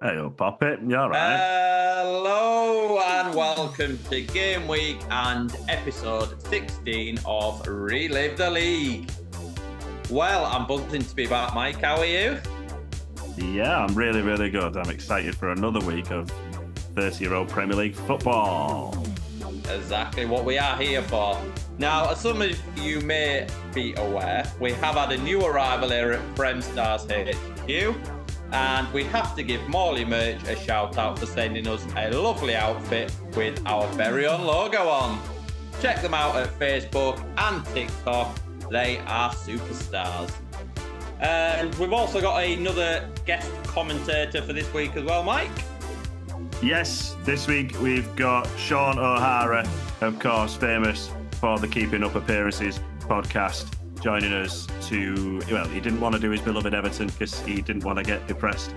Hey, oh, pop it. You all right? Hello and welcome to Gameweek and episode 16 of Relive the League. Well, I'm buzzing to be back, Mike. How are you? Yeah, I'm really, really good. I'm excited for another week of 30-year-old Premier League football. Exactly what we are here for. Now, as some of you may be aware, we have had a new arrival here at Prem Stars HQ. And we have to give Morley Merch a shout out for sending us a lovely outfit with our very own logo on. Check them out at Facebook and TikTok. They are superstars. And we've also got another guest commentator for this week as well, Mike. Yes, this week we've got Sean O'Hara, of course, famous for the Keeping Up Appearances podcast, joining us to, well, he didn't want to do his beloved Everton because he didn't want to get depressed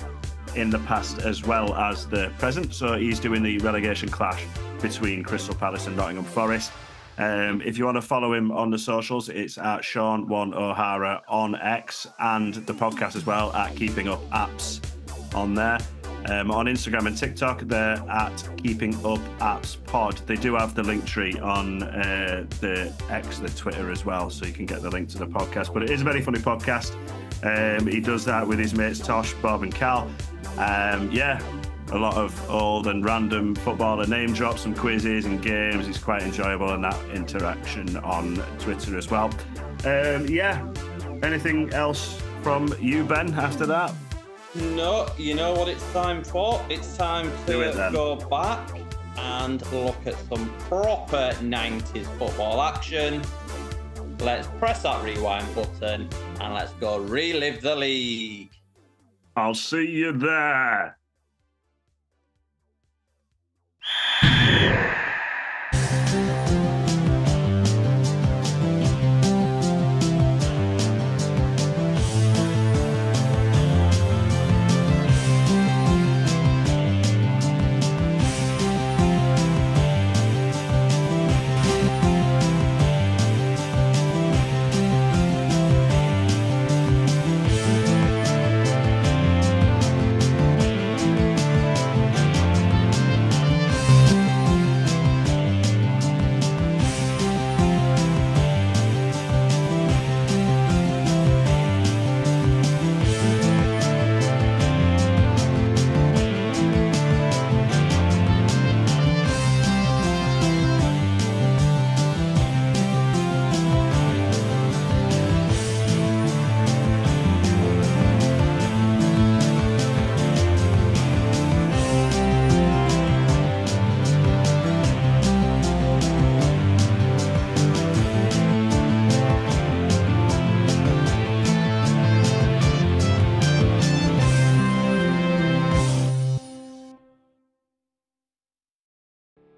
in the past as well as the present. So he's doing the relegation clash between Crystal Palace and Nottingham Forest. If you want to follow him on the socials, it's at Sean1O'Hara on X, and the podcast as well at Keeping Up Apps on there. On Instagram and TikTok, they're at Keeping Up Apps Pod. They do have the link tree on the X, the Twitter as well, so you can get the link to the podcast. But it is a very funny podcast. He does that with his mates Tosh, Bob and Cal. Yeah, a lot of old and random footballer name drops, some quizzes and games. It's quite enjoyable, and that interaction on Twitter as well. Yeah, anything else from you, Ben, after that? No, you know what it's time for? It's time to go back and look at some proper 90s football action. Let's press that rewind button and let's go relive the league. I'll see you there.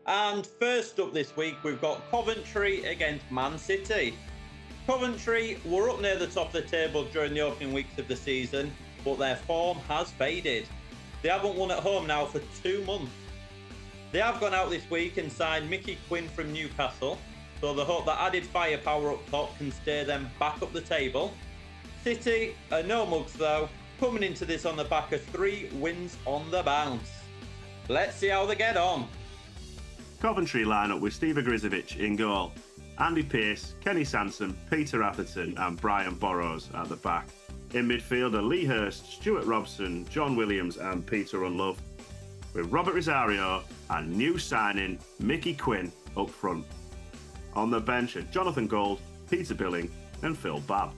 And first up this week, we've got Coventry against Man City. Coventry were up near the top of the table during the opening weeks of the season, but their form has faded. They haven't won at home now for 2 months. They have gone out this week and signed Mickey Quinn from Newcastle, so they hope that added firepower up top can steer them back up the table. City are no mugs though, coming into this on the back of 3 wins on the bounce. Let's see how they get on. Coventry line-up with Steve Ogrizovic in goal, Andy Pearce, Kenny Sansom, Peter Atherton and Brian Burrows at the back. In midfield are Lee Hurst, Stuart Robson, John Williams and Peter Unlove, with Robert Rosario and new signing Mickey Quinn up front. On the bench are Jonathan Gold, Peter Billing and Phil Babb.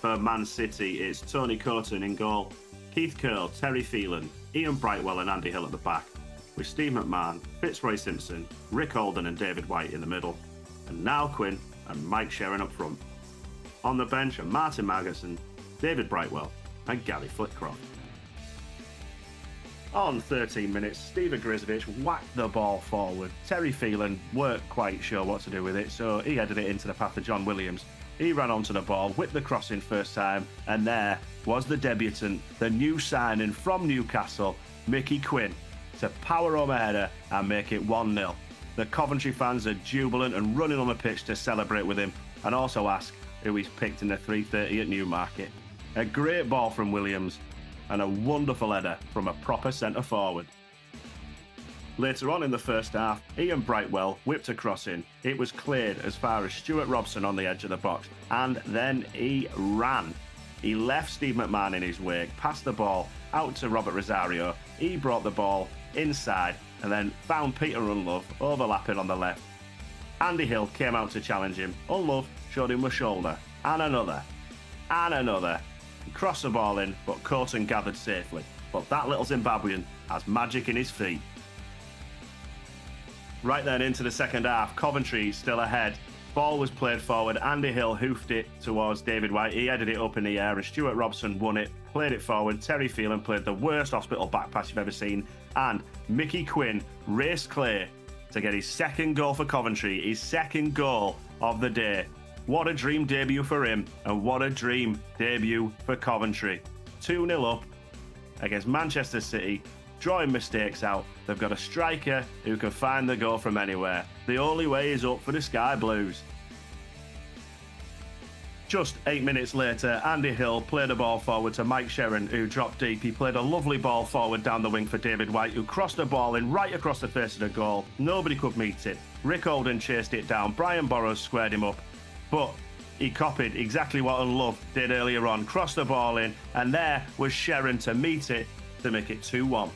For Man City, it's Tony Coton in goal, Keith Curle, Terry Phelan, Ian Brightwell and Andy Hill at the back, with Steve McMahon, Fitzroy Simpson, Rick Holden and David White in the middle, and Niall Quinn and Mike Shearer up front. On the bench are Martin Maggerson, David Brightwell and Gary Flitcroft. On 13 minutes, Steve Ogrizovic whacked the ball forward. Terry Phelan weren't quite sure what to do with it, so he headed it into the path of John Williams. He ran onto the ball, whipped the cross in first time, and there was the debutant, the new signing from Newcastle, Mickey Quinn, to power home a header and make it 1-0. The Coventry fans are jubilant and running on the pitch to celebrate with him, and also ask who he's picked in the 3:30 at Newmarket. A great ball from Williams, and a wonderful header from a proper centre-forward. Later on in the first half, Ian Brightwell whipped a cross in. It was cleared as far as Stuart Robson on the edge of the box, and then he ran. He left Steve McMahon in his wake, passed the ball out to Robert Rosario. He brought the ball inside and then found Peter Unlove overlapping on the left. Andy Hill came out to challenge him. Unlove showed him a shoulder, and another, and another. He crossed the ball in, but caught and gathered safely. But that little Zimbabwean has magic in his feet. Right then into the second half, Coventry still ahead. Ball was played forward. Andy Hill hoofed it towards David White. He headed it up in the air and Stuart Robson won it, played it forward. Terry Phelan played the worst hospital back pass you've ever seen. And Mickey Quinn raced clear to get his second goal for Coventry, his second goal of the day. What a dream debut for him, and what a dream debut for Coventry. 2-0 up against Manchester City, drawing mistakes out. They've got a striker who can find the goal from anywhere. The only way is up for the Sky Blues. Just 8 minutes later, Andy Hill played a ball forward to Mike Shearer, who dropped deep. He played a lovely ball forward down the wing for David White, who crossed the ball in right across the face of the goal. Nobody could meet it. Rick Holden chased it down. Brian Burrows squared him up. But he copied exactly what Unlove did earlier on. Crossed the ball in, and there was Shearer to meet it to make it 2-1.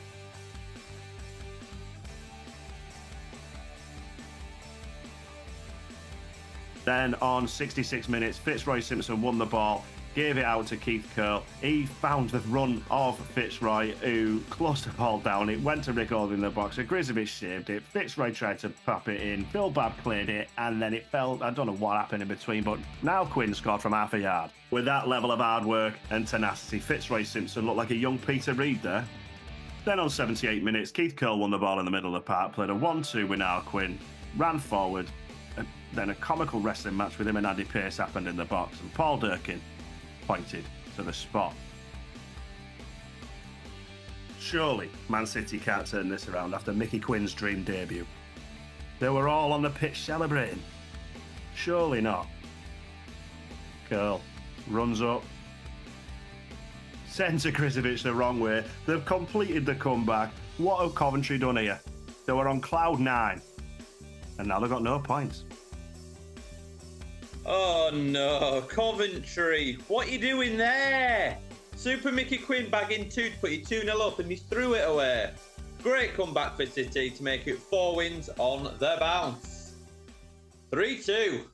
Then on 66 minutes, Fitzroy Simpson won the ball, gave it out to Keith Curle. He found the run of Fitzroy, who closed the ball down. It went to Rick Holden in the box. Grizovic saved it. Fitzroy tried to pop it in. Phil Babb cleared it, and then it fell. I don't know what happened in between, but now Quinn scored from half a yard. With that level of hard work and tenacity, Fitzroy Simpson looked like a young Peter Reid there. Then on 78 minutes, Keith Curle won the ball in the middle of the park, played a 1-2 with Niall Quinn, ran forward. Then a comical wrestling match with him and Andy Pearce happened in the box, and Paul Durkin pointed to the spot. Surely Man City can't turn this around after Mickey Quinn's dream debut. They were all on the pitch celebrating. Surely not. Curl runs up, sends Grizovic the wrong way. They've completed the comeback. What have Coventry done here? They were on cloud 9, and now they've got no points. Oh no, Coventry, what are you doing there? Super Mickey Quinn bagging 2 to put you 2-0 up, and he threw it away. Great comeback for City to make it 4 wins on the bounce. 3-2.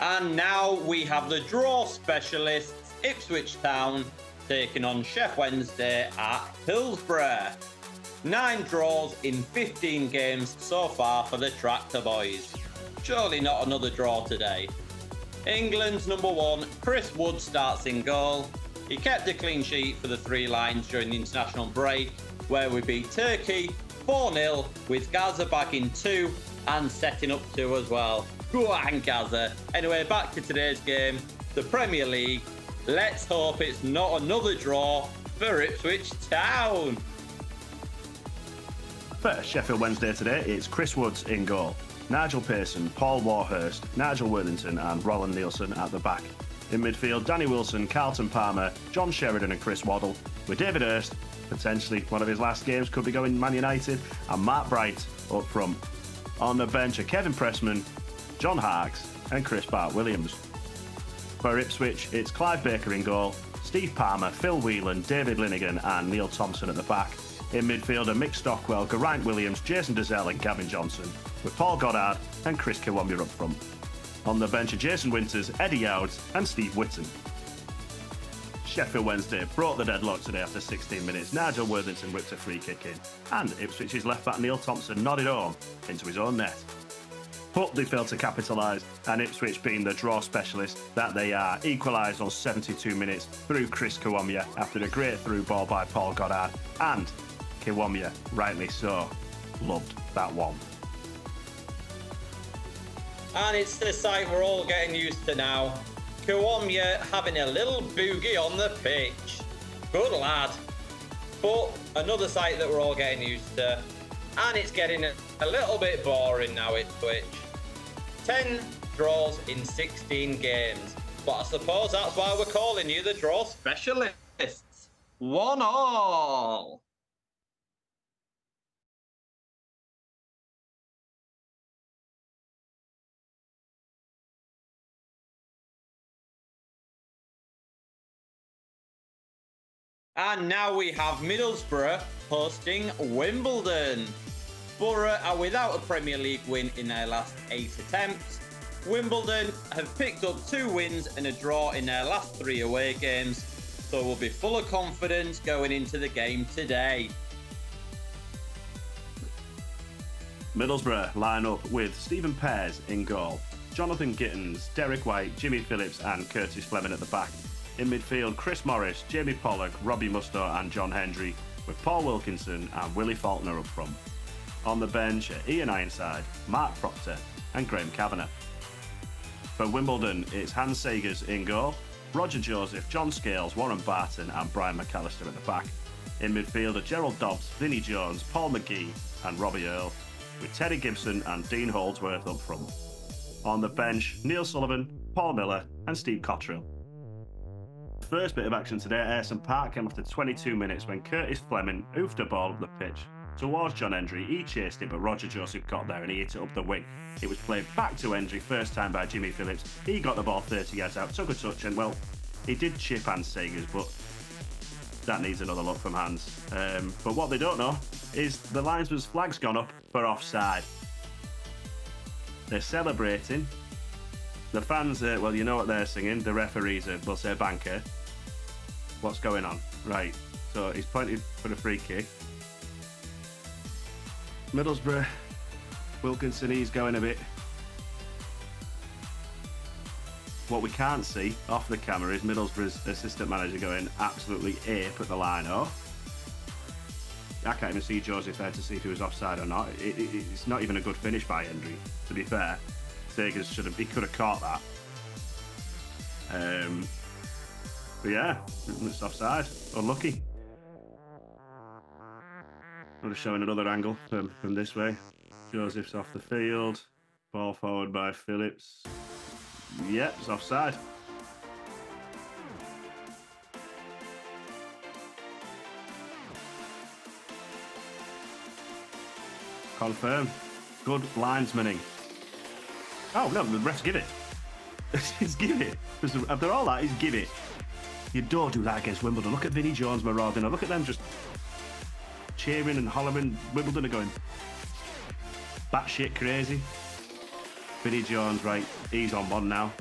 And now we have the draw specialists, Ipswich Town, taking on Sheff Wednesday at Hillsborough. 9 draws in 15 games so far for the Tractor Boys. Surely not another draw today. England's number 1, Chris Wood, starts in goal. He kept a clean sheet for the 3 Lions during the international break, where we beat Turkey 4-0 with Gaza back in 2 and setting up 2 as well. Go on, Gaza. Anyway, back to today's game, the Premier League. Let's hope it's not another draw for Ipswich Town. For Sheffield Wednesday today, it's Chris Woods in goal, Nigel Pearson, Paul Warhurst, Nigel Worthington and Roland Nielsen at the back. In midfield, Danny Wilson, Carlton Palmer, John Sheridan and Chris Waddle, with David Hurst, potentially one of his last games, could be going Man United, and Mark Bright up front. On the bench are Kevin Pressman, John Harkes and Chris Bart-Williams. For Ipswich, it's Clive Baker in goal, Steve Palmer, Phil Whelan, David Linnigan and Neil Thompson at the back. In midfield are Mick Stockwell, Geraint Williams, Jason Dezelle and Gavin Johnson, with Paul Goddard and Chris Kiwomya up front. On the bench are Jason Winters, Eddie Youds and Steve Whitten. Sheffield Wednesday brought the deadlock today after 16 minutes. Nigel Worthington whipped a free kick in, and Ipswich's left back Neil Thompson nodded home into his own net. But they failed to capitalise, and Ipswich, being the draw specialist that they are, equalised on 72 minutes through Chris Kiwomya after a great through ball by Paul Goddard, and Kiwomya, rightly so, loved that one. And it's the sight we're all getting used to now. Kiwomya having a little boogie on the pitch. Good lad. But another sight that we're all getting used to, and it's getting a little bit boring now, Ipswich. 10 draws in 16 games. But I suppose that's why we're calling you the draw specialists. 1-1. And now we have Middlesbrough hosting Wimbledon. Borough are without a Premier League win in their last 8 attempts. Wimbledon have picked up 2 wins and a draw in their last 3 away games, so we'll be full of confidence going into the game today. Middlesbrough line up with Stephen Pears in goal, Jonathan Gittins, Derek White, Jimmy Phillips and Curtis Fleming at the back. In midfield, Chris Morris, Jamie Pollock, Robbie Mustoe and John Hendry, with Paul Wilkinson and Willie Faulkner up front. On the bench are Ian Ironside, Mark Proctor and Graham Kavanagh. For Wimbledon, it's Hans Sagers in goal, Roger Joseph, John Scales, Warren Barton and Brian McAllister at the back. In midfield are Gerald Dobbs, Vinnie Jones, Paul McGee and Robbie Earle, with Teddy Gibson and Dean Holdsworth up front. On the bench, Neil Sullivan, Paul Miller and Steve Cottrell. First bit of action today at Ayresome Park came after 22 minutes when Curtis Fleming oofed a ball up the pitch towards John Hendry. He chased it, but Roger Joseph got there and he hit it up the wing. It was played back to Hendry, first time by Jimmy Phillips. He got the ball 30 yards out, took a touch, and well, he did chip Hans Sagers, but that needs another look from Hans. But what they don't know is the linesman's flag's gone up for offside. They're celebrating. The fans, well, you know what they're singing. The referees will say banker. What's going on? Right, so he's pointed for a free kick. Middlesbrough, Wilkinson, he's going a bit. What we can't see off the camera is Middlesbrough's assistant manager going absolutely ape at the line. Oh, I can't even see Joseph there to see if he was offside or not. It's not even a good finish by Hendry, to be fair. Sagers he could have caught that. But yeah, it's offside. Unlucky. I'm just showing another angle from this way. Joseph's off the field. Ball forward by Phillips. Yep, it's offside. Confirmed. Good linesmaning. Oh no, the refs give it. He's give it. After all that, he's give it. You don't do that against Wimbledon. Look at Vinnie Jones marauding. Look at them just cheering and hollering. Wimbledon are going batshit crazy. Vinnie Jones, right, he's on one now.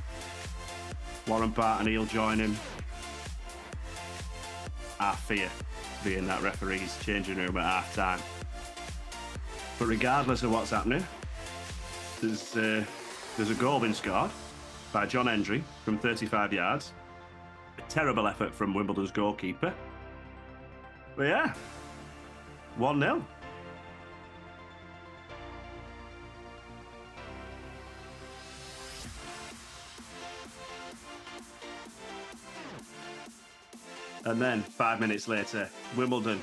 Warren Barton, he'll join him. I fear being that referee's changing room at half time. But regardless of what's happening, there's a goal been scored by John Hendry from 35 yards. A terrible effort from Wimbledon's goalkeeper. But yeah, 1-0. And then 5 minutes later, Wimbledon,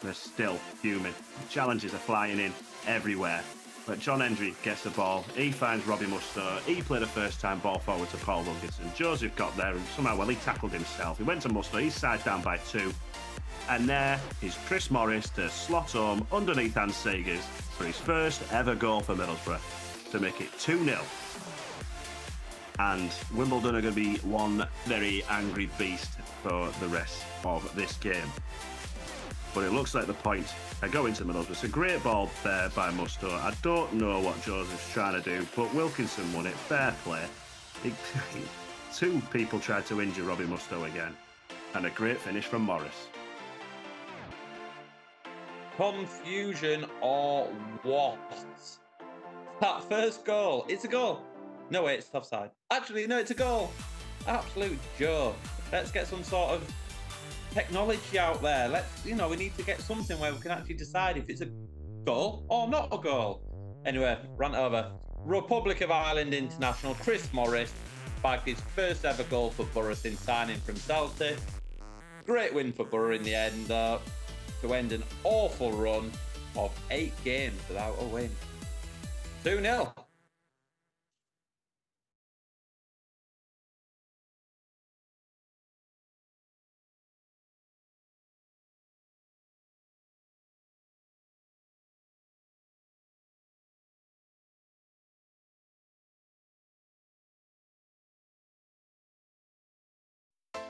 they're still fuming. Challenges are flying in everywhere. But John Hendry gets the ball. He finds Robbie Mustoe. He played a first-time ball forward to Paul Wilkinson. Joseph got there and somehow, well, he tackled himself. He went to Mustoe. He's side down by 2. And there is Chris Morris to slot home underneath Hans Sagers for his first ever goal for Middlesbrough to make it 2-0. And Wimbledon are going to be one very angry beast for the rest of this game. But it looks like the points are going to Middlesbrough. It's a great ball there by Mustoe. I don't know what Joseph's trying to do, but Wilkinson won it. Fair play. 2 people tried to injure Robbie Mustoe again. And a great finish from Morris. Confusion or what? That first goal. It's a goal. No, wait, it's offside. Actually, no, it's a goal. Absolute joke. Let's get some sort of technology out there. We need to get something where we can actually decide if it's a goal or not a goal. Anyway, rant over. Republic of Ireland international Chris Morris bagged his first ever goal for Borough since signing from Celtic. Great win for Borough in the end, though, to end an awful run of 8 games without a win. 2-0.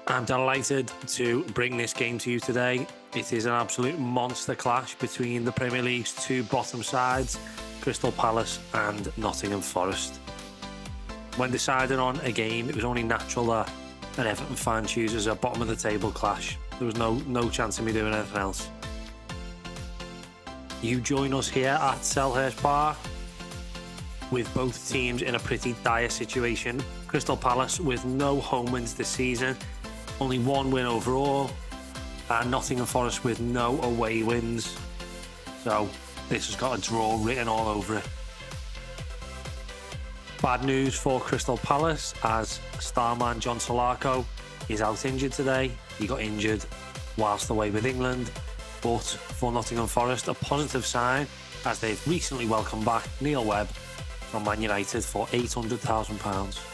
I'm delighted to bring this game to you today. It is an absolute monster clash between the Premier League's two bottom sides, Crystal Palace and Nottingham Forest. When deciding on a game, it was only natural that an Everton fan chooses a bottom of the table clash. There was no chance of me doing anything else. You join us here at Selhurst Park with both teams in a pretty dire situation. Crystal Palace with no home wins this season, only 1 win overall, and Nottingham Forest with no away wins. So this has got a draw written all over it. Bad news for Crystal Palace, as starman John Solarco is out injured today. He got injured whilst away with England. But for Nottingham Forest, a positive sign, as they've recently welcomed back Neil Webb from Man United for £800,000.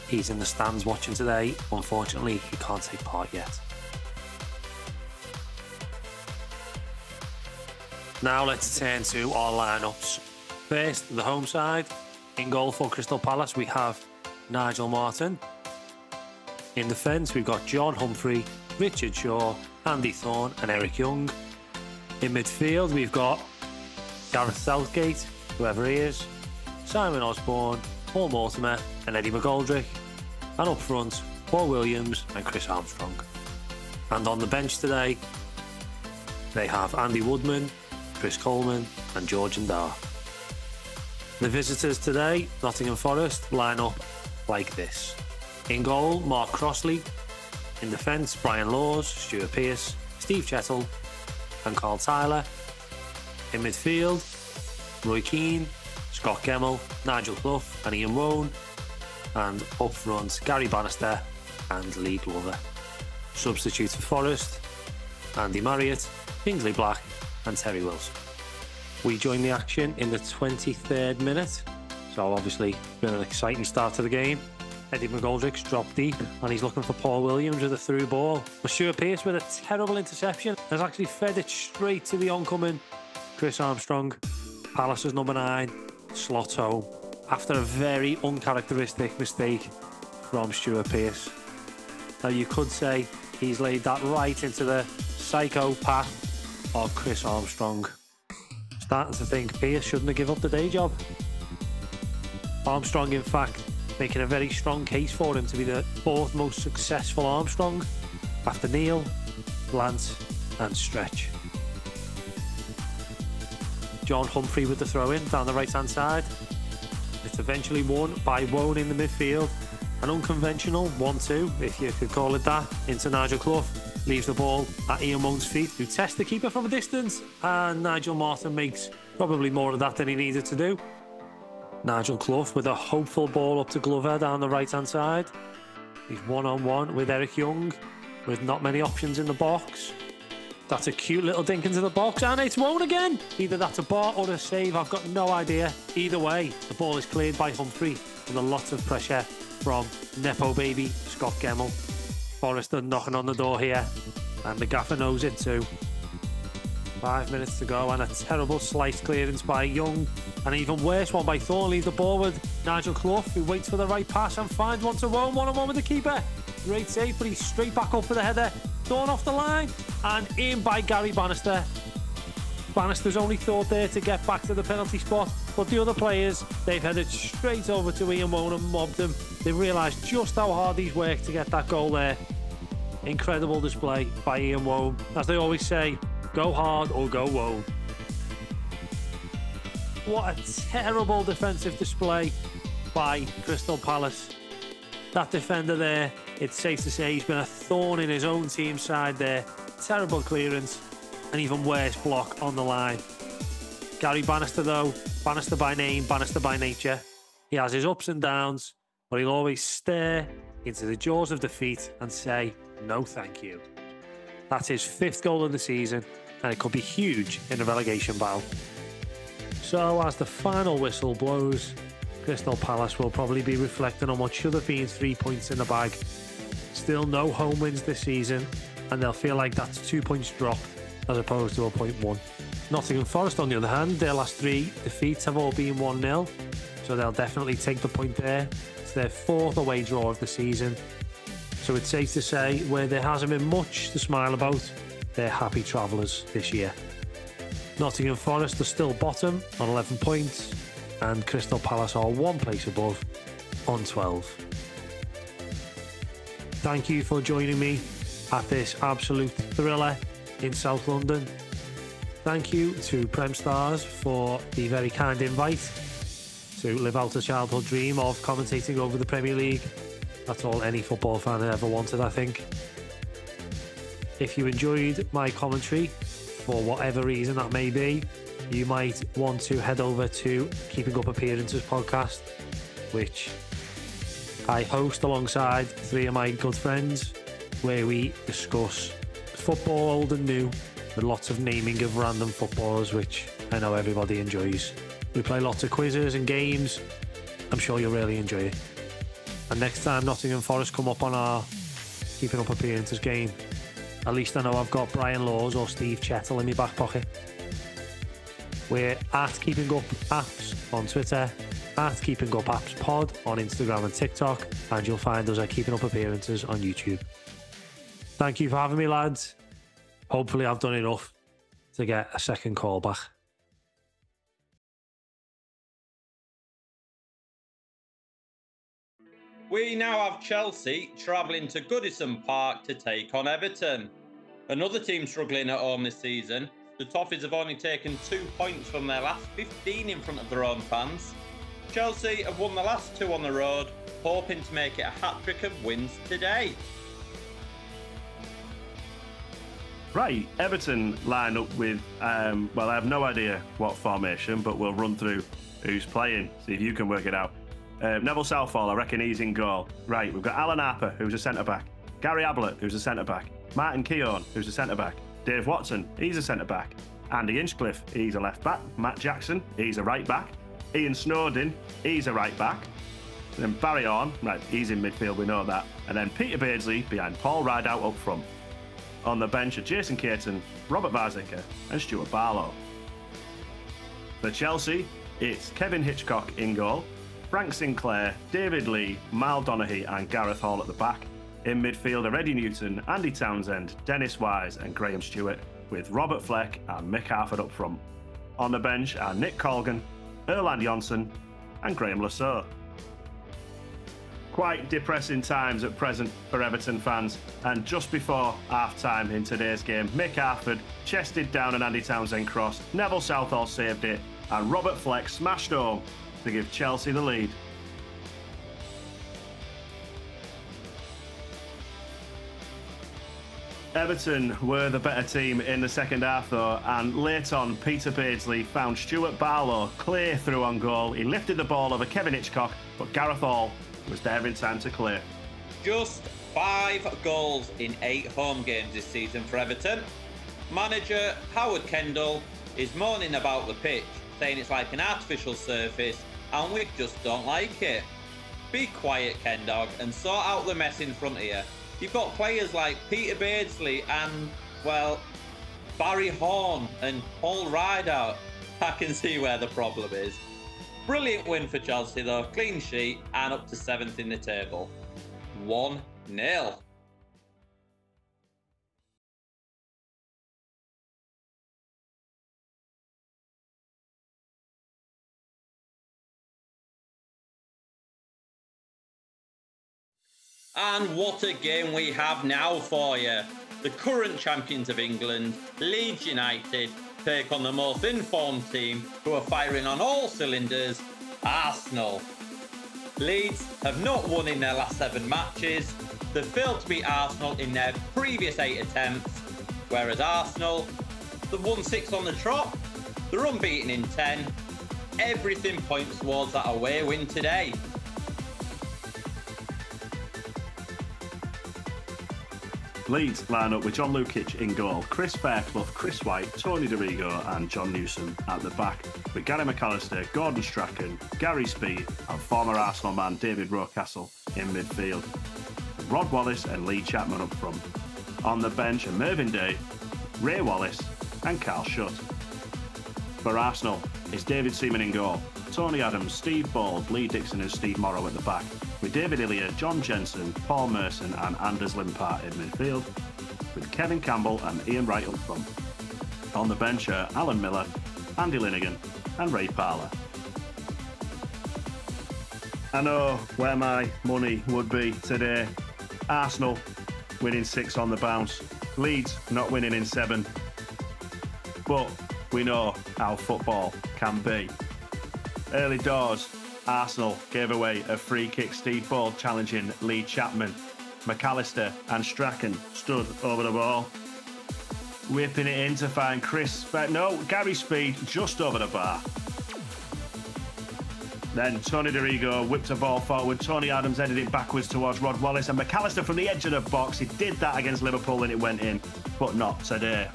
He's in the stands watching today. Unfortunately, he can't take part yet. Now let's turn to our lineups. First, the home side. In goal for Crystal Palace, we have Nigel Martin. In defence, we've got John Humphrey, Richard Shaw, Andy Thorne and Eric Young. In midfield, we've got Gareth Southgate, whoever he is, Simon Osborne, Paul Mortimer and Eddie McGoldrick. And up front, Paul Williams and Chris Armstrong. And on the bench today, they have Andy Woodman, Chris Coleman and George Ndar. The visitors today, Nottingham Forest, line up like this. In goal, Mark Crossley. In defence, Brian Laws, Stuart Pearce, Steve Chettle and Carl Tyler. In midfield, Roy Keane, Scott Gemmell, Nigel Clough and Ian Woan. And up front, Gary Bannister and Lee Glover. Substitutes for Forest, Andy Marriott, Kingsley Black and Terry Wilson. We join the action in the 23rd minute, so obviously been an exciting start to the game. Eddie McGoldrick's dropped deep and he's looking for Paul Williams with a through ball. But Stuart Pearce with a terrible interception has actually fed it straight to the oncoming Chris Armstrong. Palace's number 9 slots home after a very uncharacteristic mistake from Stuart Pearce. Now you could say he's laid that right into the psychopath of Chris Armstrong. Starting to think Pearce shouldn't have given up the day job. Armstrong, in fact, making a very strong case for him to be the 4th most successful Armstrong after Neil, Lance and Stretch. John Humphrey with the throw-in down the right-hand side. It's eventually won by Woan in the midfield. An unconventional 1-2, if you could call it that, into Nigel Clough. Leaves the ball at Ian Woan's feet, who tests the keeper from a distance, and Nigel Martin makes probably more of that than he needed to do. Nigel Clough with a hopeful ball up to Glover down the right-hand side. He's one-on-one with Eric Young, with not many options in the box. That's a cute little dink into the box, and it's Woan again! Either that's a bar or a save, I've got no idea. Either way, the ball is cleared by Humphrey, with a lot of pressure from Nepo baby Scott Gemmell. Forrester knocking on the door here, and the gaffer knows it too. 5 minutes to go, and a terrible slice clearance by Young, and an even worse one by Thorne. Leave the ball with Nigel Clough, who waits for the right pass and finds one to Woan, one-on-one with the keeper. Great save, but he's straight back up for the header. Thorne off the line, and in by Gary Bannister. Bannister's only thought there to get back to the penalty spot, but the other players, they've headed straight over to Ian Woan and mobbed him. They realised just how hard he's worked to get that goal there. Incredible display by Ian Woan. As they always say, go hard or go Woan. What a terrible defensive display by Crystal Palace. That defender there, it's safe to say he's been a thorn in his own team's side there. Terrible clearance, and even worse block on the line. Gary Bannister though, Bannister by name, Bannister by nature. He has his ups and downs, but he'll always stare into the jaws of defeat and say, no thank you. That's his 5th goal of the season, and it could be huge in the relegation battle. So as the final whistle blows, Crystal Palace will probably be reflecting on what should have been 3 points in the bag. Still no home wins this season, and they'll feel like that's 2 points dropped as opposed to a point won. Nottingham Forest, on the other hand, their last 3 defeats have all been 1-0, so they'll definitely take the point there. It's their 4th away draw of the season, so it's safe to say where there hasn't been much to smile about, they're happy travellers this year. Nottingham Forest are still bottom on 11 points, and Crystal Palace are 1 place above on 12. Thank you for joining me at this absolute thriller in South London. Thank you to Prem Stars for the very kind invite to live out a childhood dream of commentating over the Premier League. That's all any football fan ever wanted, I think. If you enjoyed my commentary, for whatever reason that may be, you might want to head over to Keeping Up Appearances podcast, which I host alongside 3 of my good friends, where we discuss football old and new with lots of naming of random footballers, which I know everybody enjoys. We play lots of quizzes and games. I'm sure you'll really enjoy it. And next time Nottingham Forest come up on our Keeping Up Appearances game, at least I know I've got Brian Laws or Steve Chettle in my back pocket. We're at Keeping Up Apps on Twitter, at Keeping Up Apps Pod on Instagram and TikTok, and you'll find us at Keeping Up Appearances on YouTube. Thank you for having me, lads. Hopefully I've done enough to get a second call back. We now have Chelsea travelling to Goodison Park to take on Everton. Another team struggling at home this season. The Toffees have only taken 2 points from their last 15 in front of their own fans. Chelsea have won the last 2 on the road, hoping to make it a hat-trick of wins today. Right, Everton line up with, well, I have no idea what formation, but we'll run through who's playing, see if you can work it out. Neville Southall, I reckon he's in goal. Right, we've got Alan Harper, who's a centre-back. Gary Ablett, who's a centre-back. Martin Keown, who's a centre-back. Dave Watson, he's a centre-back. Andy Hinchcliffe, he's a left-back. Matt Jackson, he's a right-back. Ian Snowden, he's a right-back. And then Barry Horn, right, he's in midfield, we know that. And then Peter Beardsley behind Paul Rideout up front. On the bench are Jason Caton, Robert Varzicker and Stuart Barlow. For Chelsea, it's Kevin Hitchcock in goal, Frank Sinclair, David Lee, Mal Donaghy and Gareth Hall at the back. In midfield are Eddie Newton, Andy Townsend, Dennis Wise and Graham Stewart, with Robert Fleck and Mick Harford up front. On the bench are Nick Colgan, Erland Jonsson and Graham Lasso. Quite depressing times at present for Everton fans, and just before half-time in today's game, Mick Harford chested down an Andy Townsend cross, Neville Southall saved it and Robert Fleck smashed home to give Chelsea the lead. Everton were the better team in the second half though, and late on Peter Beardsley found Stuart Barlow clear through on goal. He lifted the ball over Kevin Hitchcock, but Gareth Hall was there in time to clear. Just 5 goals in 8 home games this season for Everton. Manager Howard Kendall is moaning about the pitch, saying it's like an artificial surface and we just don't like it. Be quiet, Kendog, and sort out the mess in front of you. You've got players like Peter Beardsley and, well, Barry Horn and Paul Rideout. I can see where the problem is. Brilliant win for Chelsea though, clean sheet and up to 7th in the table. 1-0. And what a game we have now for you. The current champions of England, Leeds United, take on the most informed team who are firing on all cylinders, Arsenal. Leeds have not won in their last 7 matches. They've failed to beat Arsenal in their previous 8 attempts, whereas Arsenal, they've won 6 on the trot. They're unbeaten in 10. Everything points towards that away win today. Leeds line up with John Lukic in goal, Chris Fairclough, Chris White, Tony DeRigo and John Newsom at the back, with Gary McAllister, Gordon Strachan, Gary Speed and former Arsenal man David Rocastle in midfield. Rod Wallace and Lee Chapman up front. On the bench are Mervyn Day, Ray Wallace and Carl Shutt. For Arsenal, it's David Seaman in goal, Tony Adams, Steve Ball, Lee Dixon and Steve Morrow at the back, with David Illia, John Jensen, Paul Merson and Anders Limpart in midfield, with Kevin Campbell and Ian Wright up front. On the bench are Alan Miller, Andy Linnigan and Ray Parlour. I know where my money would be today. Arsenal winning 6 on the bounce, Leeds not winning in 7, but we know how football can be. Early doors, Arsenal gave away a free kick, Steve Ball challenging Lee Chapman. McAllister and Strachan stood over the ball, whipping it in to find Gary Speed just over the bar. Then Tony DeRigo whipped a ball forward, Tony Adams headed it backwards towards Rod Wallace and McAllister from the edge of the box. He did that against Liverpool and it went in, but not today.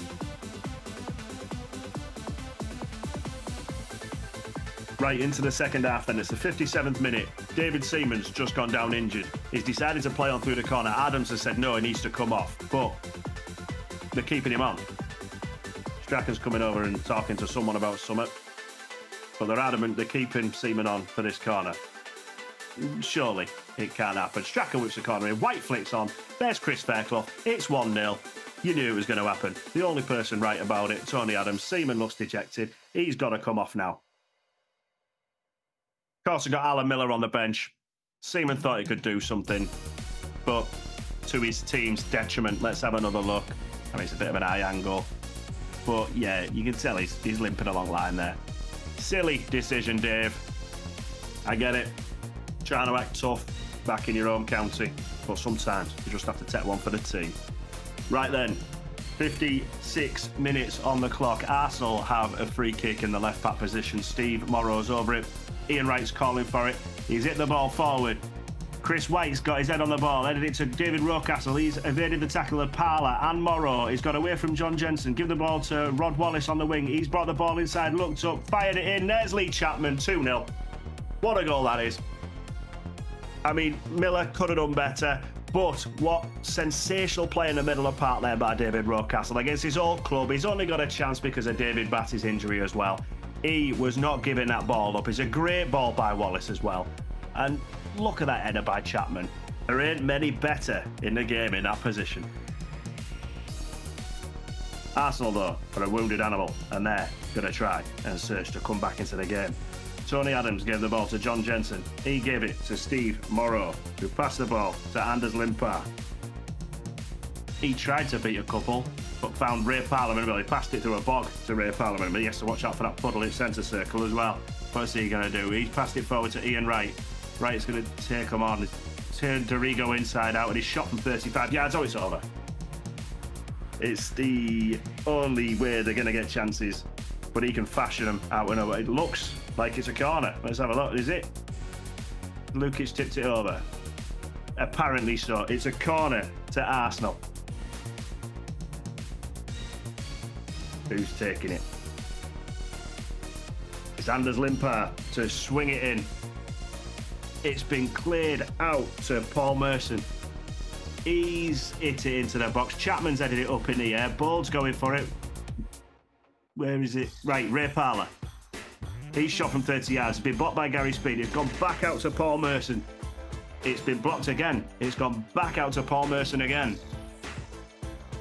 Right into the second half then, it's the 57th minute. David Seaman's just gone down injured. He's decided to play on through the corner. Adams has said no, he needs to come off, but they're keeping him on. Strachan's coming over and talking to someone about something, but they're adamant they're keeping Seaman on for this corner. Surely it can't happen. Strachan whips the corner in, White flicks on, there's Chris Fairclough, it's 1-0. You knew it was going to happen. The only person right about it, Tony Adams. Seaman looks dejected. He's got to come off now. Of course, we've got Alan Miller on the bench. Seaman thought he could do something, but to his team's detriment. Let's have another look. I mean, it's a bit of an eye angle, but yeah, you can tell he's limping along line there. Silly decision, Dave. I get it. Trying to act tough back in your home county, but sometimes you just have to take one for the team. Right then, 56 minutes on the clock. Arsenal have a free kick in the left back position. Steve Morrow's over it. Ian Wright's calling for it. He's hit the ball forward. Chris White's got his head on the ball, headed it to David Rocastle. He's evaded the tackle of Parlour and Morrow. He's got away from John Jensen. Give the ball to Rod Wallace on the wing. He's brought the ball inside, looked up, fired it in. There's Lee Chapman, 2-0. What a goal that is. I mean, Miller could have done better, but what sensational play in the middle of park there by David Rocastle against his old club. He's only got a chance because of David Batty's injury as well. He was not giving that ball up. It's a great ball by Wallace as well. And look at that header by Chapman. There ain't many better in the game in that position. Arsenal, though, are a wounded animal, and they're going to try and search to come back into the game. Tony Adams gave the ball to John Jensen. He gave it to Steve Morrow, who passed the ball to Anders Limpart. He tried to beat a couple, but found Ray Parliament. Well, he passed it through a bog to Ray Parliament, but he has to watch out for that puddle in centre circle as well. What's he going to do? He's passed it forward to Ian Wright. Wright's going to take him on. Turn DeRigo inside out, and he's shot from 35 yards. Oh, it's over. It's the only way they're going to get chances, but he can fashion them out and over. It looks like it's a corner. Let's have a look. Is it? Lukic tipped it over. Apparently so. It's a corner to Arsenal. Who's taking it? It's Anders Limpart to swing it in. It's been cleared out to Paul Merson. He's hit it into the box. Chapman's headed it up in the air. Ball's going for it. Where is it? Right, Ray Parlour. He's shot from 30 yards. It's been blocked by Gary Speed. It's gone back out to Paul Merson. It's been blocked again. It's gone back out to Paul Merson again.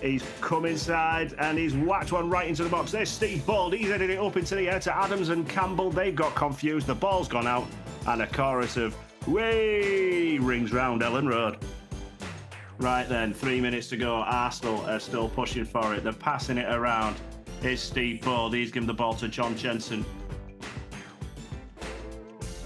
He's come inside and he's whacked one right into the box. There's Steve Bald. He's headed it up into the air to Adams and Campbell. They've got confused. The ball's gone out and a chorus of "Way" rings round Ellen Road. Right then, 3 minutes to go. Arsenal are still pushing for it. They're passing it around. Here's Steve Bald. He's given the ball to John Jensen.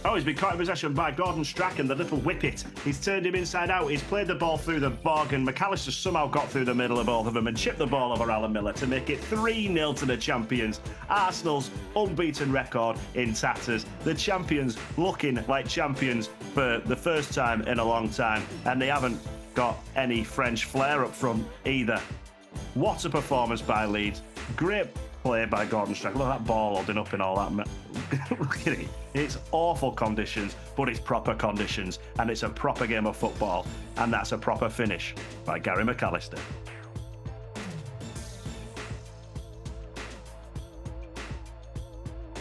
Oh, he's been caught in possession by Gordon Strachan, the little whippet. He's turned him inside out. He's played the ball through the bog, and McAllister somehow got through the middle of both of them and chipped the ball over Alan Miller to make it 3-0 to the champions. Arsenal's unbeaten record in tatters. The champions looking like champions for the first time in a long time, and they haven't got any French flair up front either. What a performance by Leeds. Great play by Gordon Strachan. Look at that ball holding up in all that. Look at it. It's awful conditions, but it's proper conditions. And it's a proper game of football. And that's a proper finish by Gary McAllister.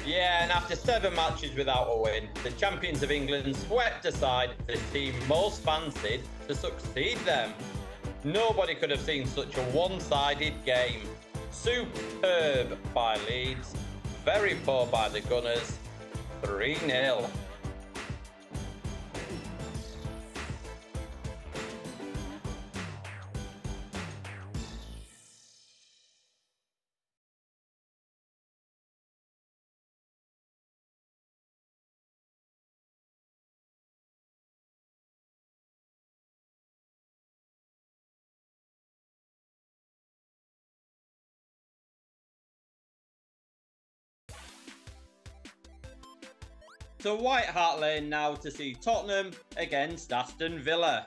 Yeah, and after 7 matches without a win, the champions of England swept aside the team most fancied to succeed them. Nobody could have seen such a one-sided game. Superb by Leeds, very poor by the Gunners, 3-0. To White Hart Lane now to see Tottenham against Aston Villa.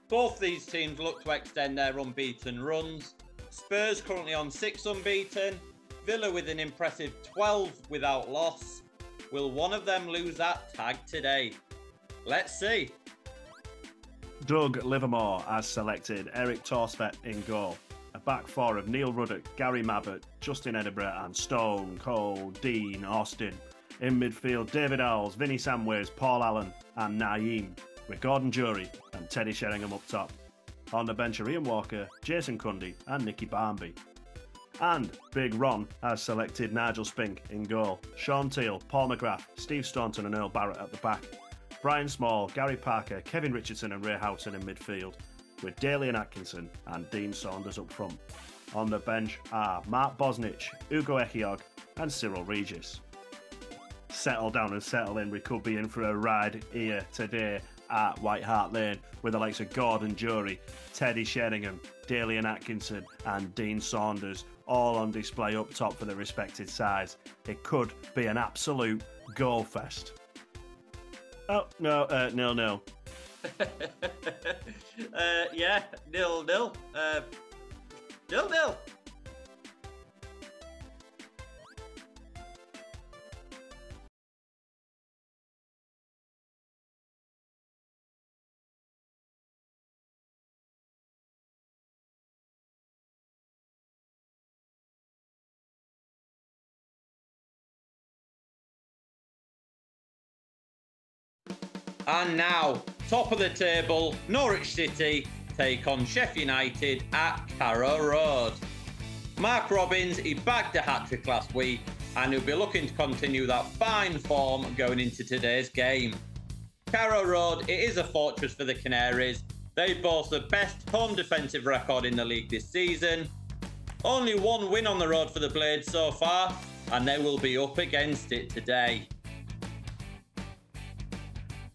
Both these teams look to extend their unbeaten runs. Spurs currently on 6 unbeaten, Villa with an impressive 12 without loss. Will one of them lose that tag today? Let's see. Doug Livermore has selected Eric Torsvet in goal. A back four of Neil Ruddock, Gary Mabbott, Justin Edinburgh and Stone, Cole, Dean, Austin. In midfield, David Owls, Vinnie Samways, Paul Allen and Naeem, with Gordon Jury and Teddy Sheringham up top. On the bench are Ian Walker, Jason Cundy and Nicky Barmby. And Big Ron has selected Nigel Spink in goal, Sean Teal, Paul McGrath, Steve Staunton and Earl Barrett at the back. Brian Small, Gary Parker, Kevin Richardson and Ray Houghton in midfield, with Dalian Atkinson and Dean Saunders up front. On the bench are Mark Bosnich, Ugo Echiog and Cyril Regis. Settle down and settle in. We could be in for a ride here today at White Hart Lane with the likes of Gordon Jury, Teddy Sheringham, Dalian Atkinson and Dean Saunders all on display up top for the respected sides. It could be an absolute goal fest. Oh, no, 0-0. Yeah, 0-0. 0-0. And now, top of the table, Norwich City take on Sheffield United at Carrow Road. Mark Robins, he bagged a hat-trick last week and he'll be looking to continue that fine form going into today's game. Carrow Road, it is a fortress for the Canaries. They boast the best home defensive record in the league this season. Only 1 win on the road for the Blades so far, and they will be up against it today.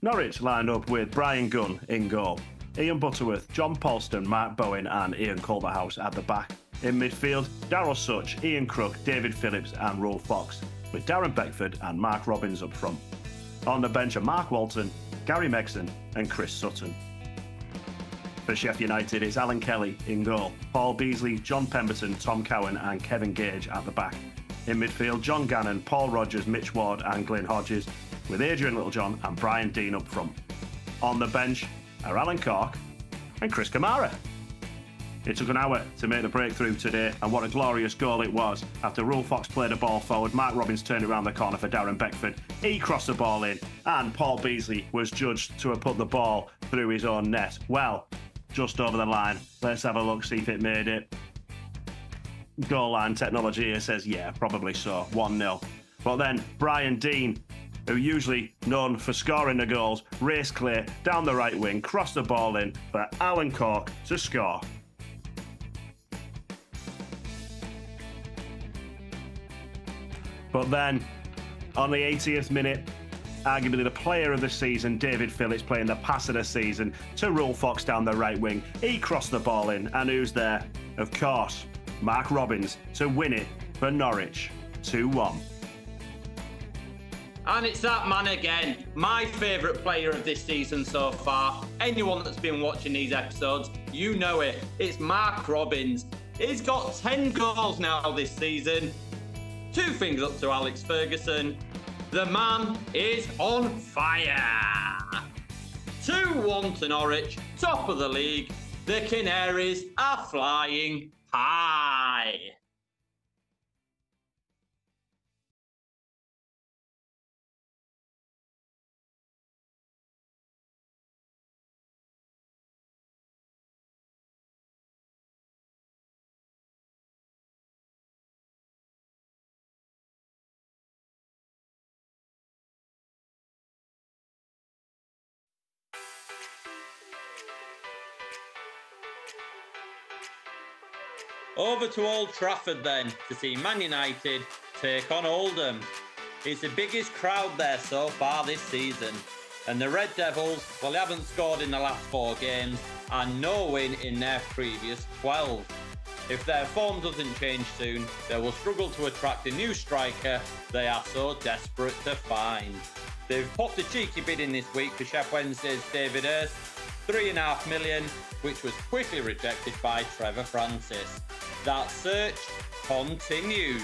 Norwich lined up with Brian Gunn in goal, Ian Butterworth, John Paulston, Mark Bowen and Ian Culverhouse at the back. In midfield, Darryl Such, Ian Crook, David Phillips and Rolf Fox, with Darren Beckford and Mark Robbins up front. On the bench are Mark Walton, Gary Megson and Chris Sutton. For Sheffield United, it's Alan Kelly in goal, Paul Beasley, John Pemberton, Tom Cowan and Kevin Gage at the back. In midfield, John Gannon, Paul Rogers, Mitch Ward and Glyn Hodges, with Adrian Littlejohn and Brian Dean up front. On the bench are Alan Cork and Chris Kamara. It took an hour to make the breakthrough today, and what a glorious goal it was. After Rolf Fox played a ball forward, Mark Robbins turned around the corner for Darren Beckford. He crossed the ball in, and Paul Beasley was judged to have put the ball through his own net. Well, just over the line. Let's have a look, see if it made it. Goal line technology here says, yeah, probably so, 1-0. But then Brian Dean, who usually known for scoring the goals, raced clear down the right wing, crossed the ball in for Alan Cork to score. But then, on the 80th minute, arguably the player of the season, David Phillips, playing the pass of the season to Rolf Fox down the right wing. He crossed the ball in, and who's there? Of course, Mark Robbins to win it for Norwich, 2-1. And it's that man again, my favourite player of this season so far. Anyone that's been watching these episodes, you know it. It's Mark Robbins. He's got 10 goals now this season. 2 fingers up to Alex Ferguson. The man is on fire. 2-1 to Norwich, top of the league. The Canaries are flying high. Over to Old Trafford then to see Man United take on Oldham. It's the biggest crowd there so far this season. And the Red Devils, well, they haven't scored in the last 4 games and no win in their previous 12. If their form doesn't change soon, they will struggle to attract a new striker they are so desperate to find. They've popped a cheeky bid in this week for Chef Wednesday's David Hurst, £3.5 million, which was quickly rejected by Trevor Francis. That search continues.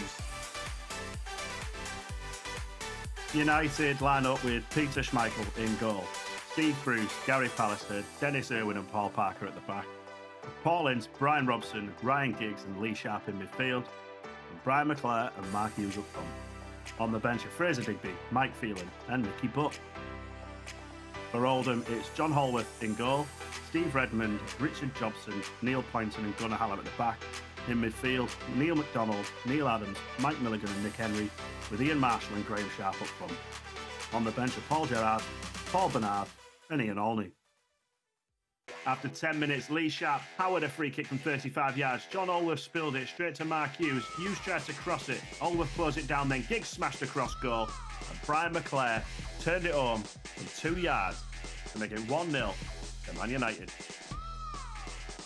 United line up with Peter Schmeichel in goal, Steve Bruce, Gary Pallister, Dennis Irwin and Paul Parker at the back. Paul Ince, Brian Robson, Ryan Giggs and Lee Sharp in midfield, and Brian McClare and Mark Hughes up front. On the bench are Fraser Digby, Mike Phelan and Nicky Butt. For Oldham, it's John Holworth in goal, Steve Redmond, Richard Jobson, Neil Poynton and Gunnar Hallam at the back. In midfield, Neil McDonald, Neil Adams, Mike Milligan and Nick Henry, with Ian Marshall and Graham Sharp up front. On the bench are Paul Gerrard, Paul Bernard and Ian Olney. After 10 minutes, Lee Sharp powered a free kick from 35 yards. John Olworth spilled it straight to Mark Hughes. Hughes tried to cross it. Olworth closed it down, then Giggs smashed across goal. And Brian McClare turned it home from 2 yards to make it 1-0 to Man United.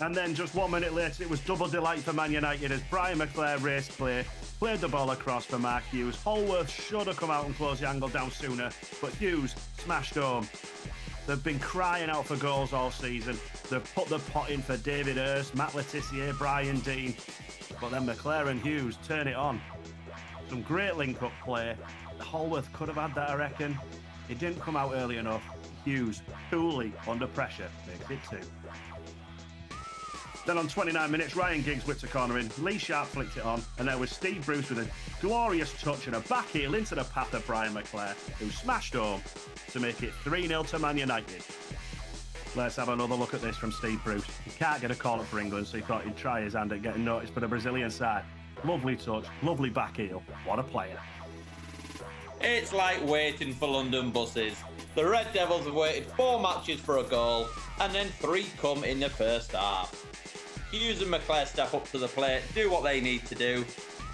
And then just 1 minute later, it was double delight for Man United as Brian McClare raced clear, played the ball across for Mark Hughes. Holworth should have come out and closed the angle down sooner, but Hughes smashed home. They've been crying out for goals all season. They've put the pot in for David Hurst, Matt Letizia, Brian Dean, but then McClare and Hughes turn it on. Some great link-up play. Holworth could have had that, I reckon. It didn't come out early enough. Hughes, coolly under pressure, makes it 2. Then on 29 minutes, Ryan Giggs whipped a corner in, Lee Sharp flicked it on, and there was Steve Bruce with a glorious touch and a back heel into the path of Brian McClare, who smashed home to make it 3-0 to Man United. Let's have another look at this from Steve Bruce. He can't get a call up for England, so he thought he'd try his hand at getting noticed for the Brazilian side. Lovely touch, lovely back heel. What a player. It's like waiting for London buses. The Red Devils have waited 4 matches for a goal, and then 3 come in the first half. Hughes and McClare step up to the plate, do what they need to do.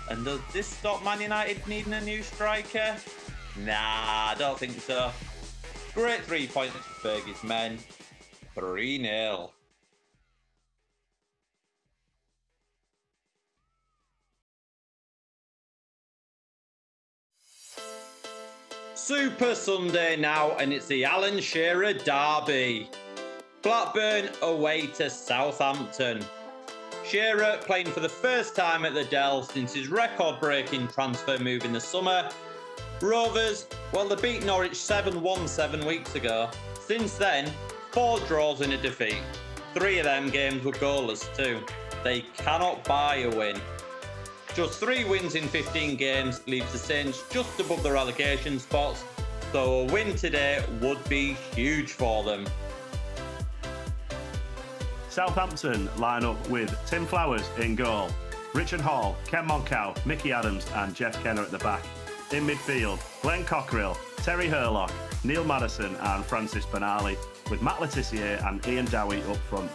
And does this stop Man United needing a new striker? Nah, I don't think so. Great 3 points for Fergie's men. 3-0. Super Sunday now, and it's the Alan Shearer derby. Blackburn away to Southampton. Shearer playing for the first time at the Dell since his record-breaking transfer move in the summer. Rovers, well, they beat Norwich 7-1 7 weeks ago. Since then, 4 draws and a defeat. 3 of them games were goalless too. They cannot buy a win. Just 3 wins in 15 games leaves the Saints just above the relegation spots, so a win today would be huge for them. Southampton line up with Tim Flowers in goal, Richard Hall, Ken Moncow, Mickey Adams and Jeff Kenner at the back. In midfield, Glenn Cockerill, Terry Hurlock, Neil Madison and Francis Benali, with Matt Letizia and Ian Dowie up front.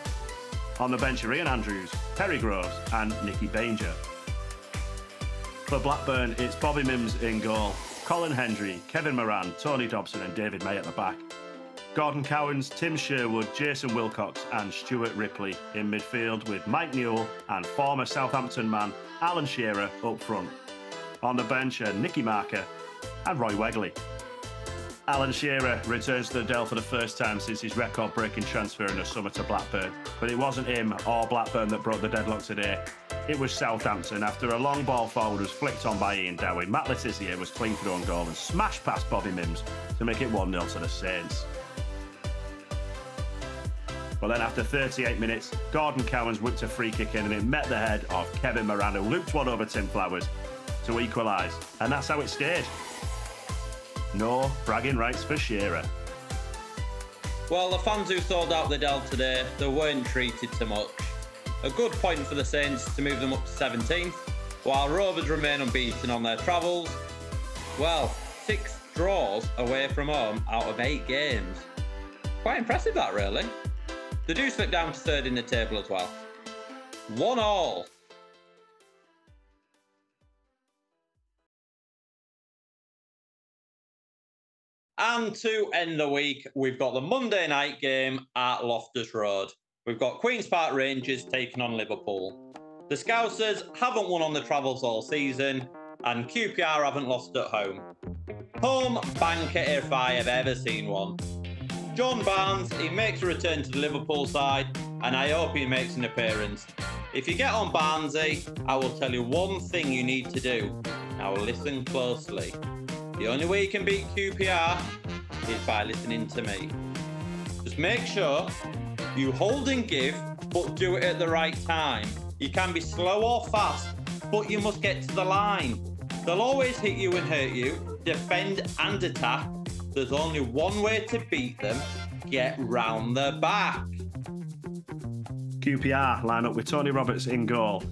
On the bench are Ian Andrews, Terry Groves and Nicky Banger. For Blackburn, it's Bobby Mims in goal, Colin Hendry, Kevin Moran, Tony Dobson and David May at the back. Gordon Cowans, Tim Sherwood, Jason Wilcox and Stuart Ripley in midfield with Mike Newell and former Southampton man Alan Shearer up front. On the bench are Nicky Marker and Roy Wegley. Alan Shearer returns to the Dell for the first time since his record-breaking transfer in the summer to Blackburn. But it wasn't him or Blackburn that broke the deadlock today. It was Southampton. After a long ball forward was flicked on by Ian Dowie, Matt Le Tissier was clean through on goal and smashed past Bobby Mims to make it 1-0 to the Saints. But then after 38 minutes, Gordon Cowan's whipped a free kick in and it met the head of Kevin Moran, who looped one over Tim Flowers to equalise. And that's how it stayed. No bragging rights for Shearer. Well, the fans who sold out the Dell today, they weren't treated to much. A good point for the Saints to move them up to 17th, while Rovers remain unbeaten on their travels. Well, 6 draws away from home out of 8 games. Quite impressive that, really. They do slip down to 3rd in the table as well. 1-1. And to end the week, we've got the Monday night game at Loftus Road. We've got Queen's Park Rangers taking on Liverpool. The Scousers haven't won on the travels all season, and QPR haven't lost at home. Home banker if I have ever seen one. John Barnes, he makes a return to the Liverpool side, and I hope he makes an appearance. If you get on Barnesy, I will tell you one thing you need to do. Now listen closely. The only way you can beat QPR is by listening to me. Just make sure you hold and give, but do it at the right time. You can be slow or fast, but you must get to the line. They'll always hit you and hurt you, defend and attack. There's only one way to beat them: get round the back. QPR line up with Tony Roberts in goal,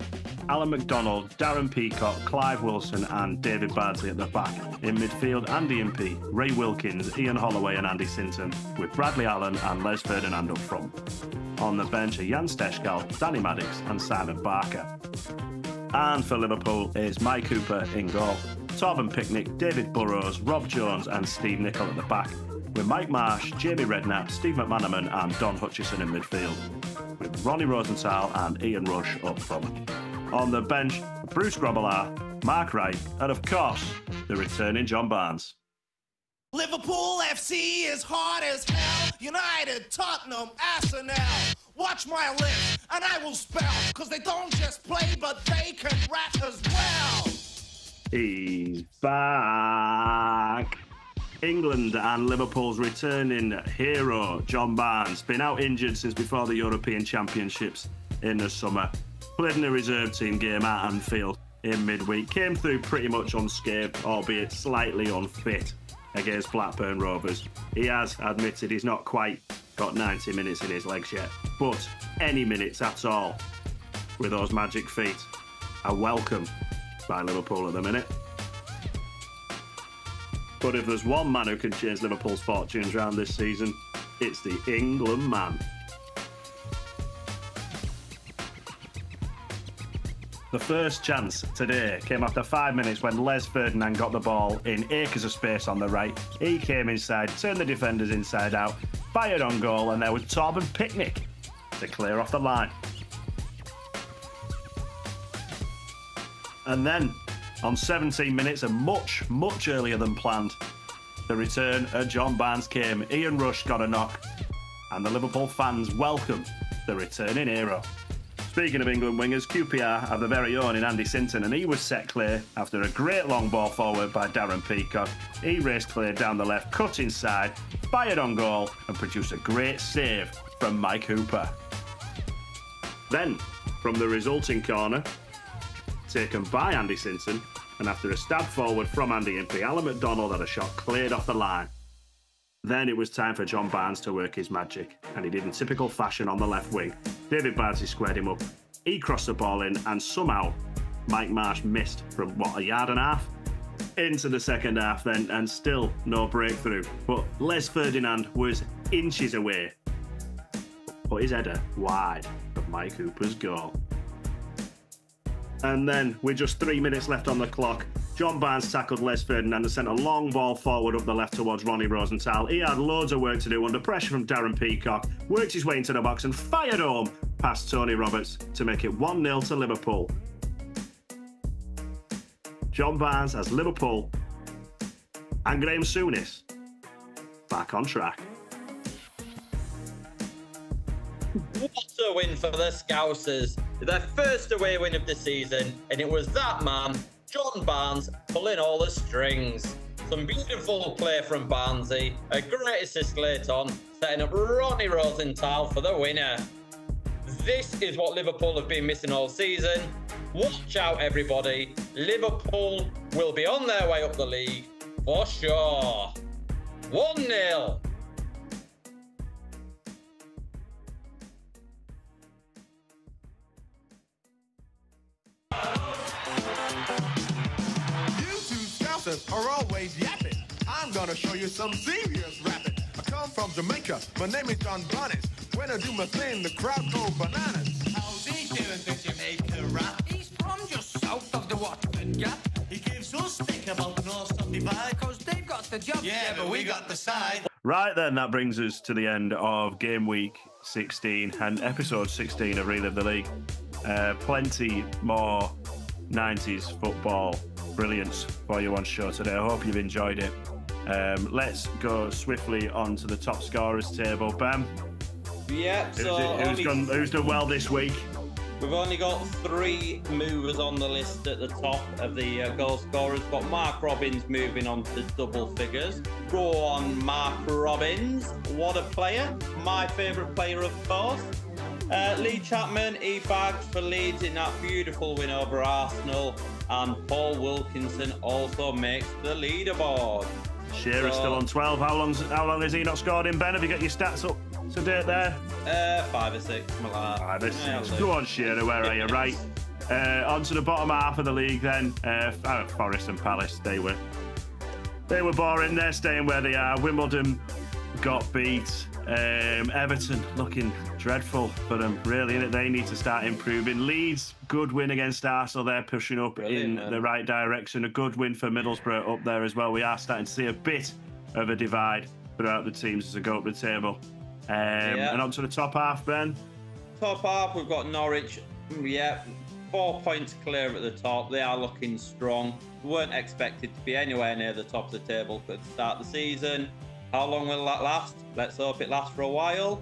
Alan McDonald, Darren Peacock, Clive Wilson and David Bardsley at the back. In midfield, Andy Impey, Ray Wilkins, Ian Holloway and Andy Sinton, with Bradley Allen and Les Ferdinand up front. On the bench are Jan Steshkal, Danny Maddox and Simon Barker. And for Liverpool, it's Mike Cooper in goal, Torben Picnic, David Burrows, Rob Jones and Steve Nicol at the back, with Mike Marsh, Jamie Redknapp, Steve McManaman and Don Hutchison in midfield, with Ronnie Rosenthal and Ian Rush up front. On the bench, Bruce Grobbelaar, Mark Wright and of course, the returning John Barnes. Liverpool FC is hard as hell. United, Tottenham, Arsenal. Watch my lips and I will spell, cause they don't just play but they can rap as well. He's back. England and Liverpool's returning hero, John Barnes, been out injured since before the European Championships in the summer. Played in a reserve team game at Anfield in midweek. Came through pretty much unscathed, albeit slightly unfit against Blackburn Rovers. He has admitted he's not quite got 90 minutes in his legs yet, but any minutes at all with those magic feet are welcome by Liverpool at the minute. But if there's one man who can change Liverpool's fortunes around this season, it's the England man. The first chance today came after 5 minutes when Les Ferdinand got the ball in acres of space on the right. He came inside, turned the defenders inside out, fired on goal, and there was Torben Picnic to clear off the line. And then, on 17 minutes and much earlier than planned, the return of John Barnes came. Ian Rush got a knock, and the Liverpool fans welcome the returning hero. Speaking of England wingers, QPR have their very own in Andy Sinton, and he was set clear after a great long ball forward by Darren Peacock. He raced clear down the left, cut inside, fired on goal, and produced a great save from Mike Hooper. Then, from the resulting corner, taken by Andy Sinton, and after a stab forward from Andy Impey, Alan McDonald had a shot cleared off the line. Then it was time for John Barnes to work his magic, and he did in typical fashion on the left wing. David Bardsley squared him up, he crossed the ball in, and somehow Mike Marsh missed from, a yard and a half? Into the second half then, and still no breakthrough. But Les Ferdinand was inches away. Put his header wide of Mike Hooper's goal. And then, with just 3 minutes left on the clock, John Barnes tackled Les Ferdinand and sent a long ball forward up the left towards Ronnie Rosenthal. He had loads of work to do under pressure from Darren Peacock, worked his way into the box and fired home past Tony Roberts to make it 1-0 to Liverpool. John Barnes has Liverpool and Graham Souness back on track. What a win for the Scousers. Their first away win of the season, and it was that man, John Barnes, pulling all the strings. Some beautiful play from Barnesy, a great assist late on, setting up Ronnie Rosenthal for the winner. This is what Liverpool have been missing all season. Watch out, everybody. Liverpool will be on their way up the league for sure. 1-0. Are always yapping. I'm gonna show you some serious rapping. I come from Jamaica. My name is John Barnes. When I do my thing, the crowd go bananas. How's he doing, the Jamaica rap? He's from just south of the Watford Gap. He gives us stick about the north of divide. Cause they've got the job. Yeah, but we got the side. Right then, that brings us to the end of Game Week 16 and Episode 16 of Relive the League. Plenty more 90s football brilliance for you on show today. I hope you've enjoyed it. Let's go swiftly on to the top scorers table. Ben? Yeah, who's done well this week? We've only got 3 movers on the list at the top of the goal scorers. We've got Mark Robbins moving on to double figures. Go on, Mark Robbins. What a player. My favourite player, of course. Lee Chapman, he bagged for Leeds in that beautiful win over Arsenal. And Paul Wilkinson also makes the leaderboard. Shearer still on 12. How long has he not scored in, Ben? Have you got your stats up to date there? 5 or 6, something like that. 5 or 6. Go on, Shearer, where are you? Right. On to the bottom half of the league then. Forest and Palace, they were boring. They're staying where they are. Wimbledon got beat. Everton looking dreadful for them, really. They need to start improving. Leeds, good win against Arsenal. They're pushing up in the right direction. A good win for Middlesbrough up there as well. We are starting to see a bit of a divide throughout the teams as they go up the table. And on to the top half, Ben. Top half, we've got Norwich. 4 points clear at the top. They are looking strong. Weren't expected to be anywhere near the top of the table at the start of the season. How long will that last? Let's hope it lasts for a while.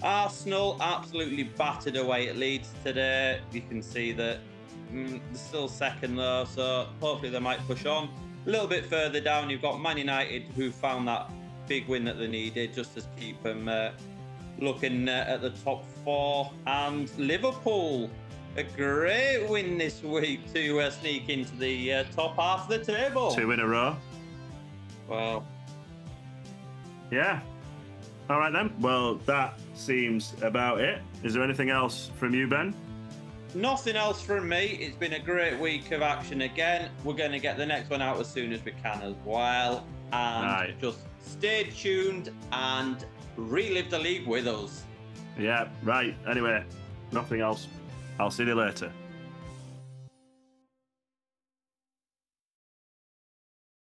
Arsenal absolutely battered away at Leeds today. You can see that they're still second though, so hopefully they might push on. A little bit further down, you've got Man United, who found that big win that they needed just to keep them looking at the top 4. And Liverpool, a great win this week to sneak into the top half of the table. 2 in a row. Wow. Yeah. All right then. Well, that seems about it. Is there anything else from you, Ben? Nothing else from me. It's been a great week of action again. We're going to get the next one out as soon as we can as well. And just stay tuned and relive the league with us. Yeah, right. Anyway, nothing else. I'll see you later.